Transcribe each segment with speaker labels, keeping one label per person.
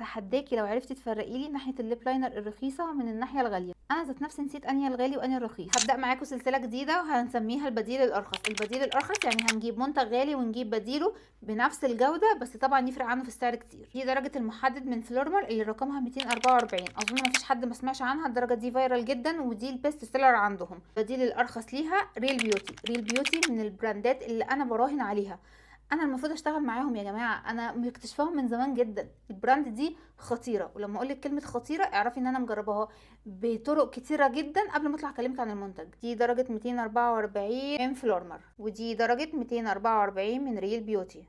Speaker 1: اتحداكي لو عرفتي تفرقي لي ناحيه الليب لاينر الرخيصه من الناحيه الغاليه. انا ذات نفسي نسيت انهي الغالي وانهي الرخيص. هبدا معاكم سلسله جديده وهنسميها البديل الارخص. البديل الارخص يعني هنجيب منتج غالي ونجيب بديله بنفس الجوده، بس طبعا يفرق عنه في السعر كتير. دي درجه المحدد من فلورمر اللي رقمها 244. اظن مفيش حد ما سمعش عنها، الدرجه دي فايرال جدا ودي البيست سيلر عندهم. البديل الارخص ليها ريل بيوتي. ريل بيوتي من البراندات اللي انا براهن عليها. انا المفروض اشتغل معاهم يا جماعه، انا مكتشفاهم من زمان جدا. البراند دي خطيره، ولما اقول لك كلمه خطيره اعرفي ان انا مجرباها بطرق كتيره جدا قبل ما اطلع اكلمك عن المنتج. دي درجه 244 من فلورمر، ودي درجه 244 من ريل بيوتي،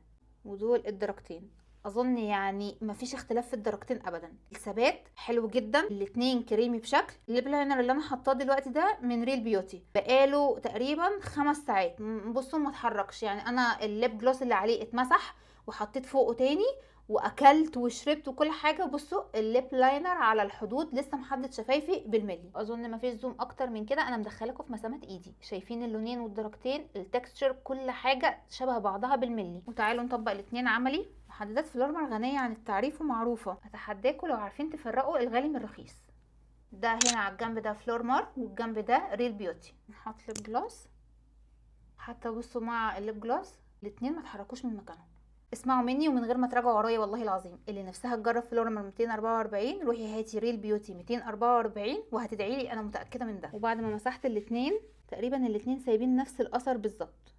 Speaker 1: ودول الدرجتين. اظن يعني مفيش اختلاف في الدرجتين ابدا. الثبات حلو جدا، الاتنين كريمي بشكل. الليب لاينر اللي انا حاطاه دلوقتي ده من ريل بيوتي، بقاله تقريبا 5 ساعات. بصوا ما اتحركش، يعني انا الليب جلوس اللي عليه اتمسح وحطيت فوقه تاني واكلت وشربت وكل حاجه. بصوا الليب لاينر على الحدود، لسه محدد شفايفي بالملي. اظن مفيش زوم اكتر من كده، انا مدخلاكم في مسامات ايدي. شايفين اللونين والدرجتين، التكستشر كل حاجه شبه بعضها بالملي. وتعالوا نطبق الاتنين عملي. محددات فلورمر غنيه عن التعريف ومعروفه، اتحداكم لو عارفين تفرقوا الغالي من الرخيص. ده هنا على الجنب ده فلورمر والجنب ده ريل بيوتي. نحط ليب جلوس، حتى بصوا مع الليب جلوس الاتنين ما تحركوش من مكانهم. اسمعوا مني ومن غير ما تراجعوا ورايا والله العظيم، اللي نفسها تجرب فلورمر 244 روحي هاتي ريل بيوتي 244 وهتدعي لي، انا متاكده من ده. وبعد ما مسحت الاتنين تقريبا الاتنين سايبين نفس الاثر بالظبط.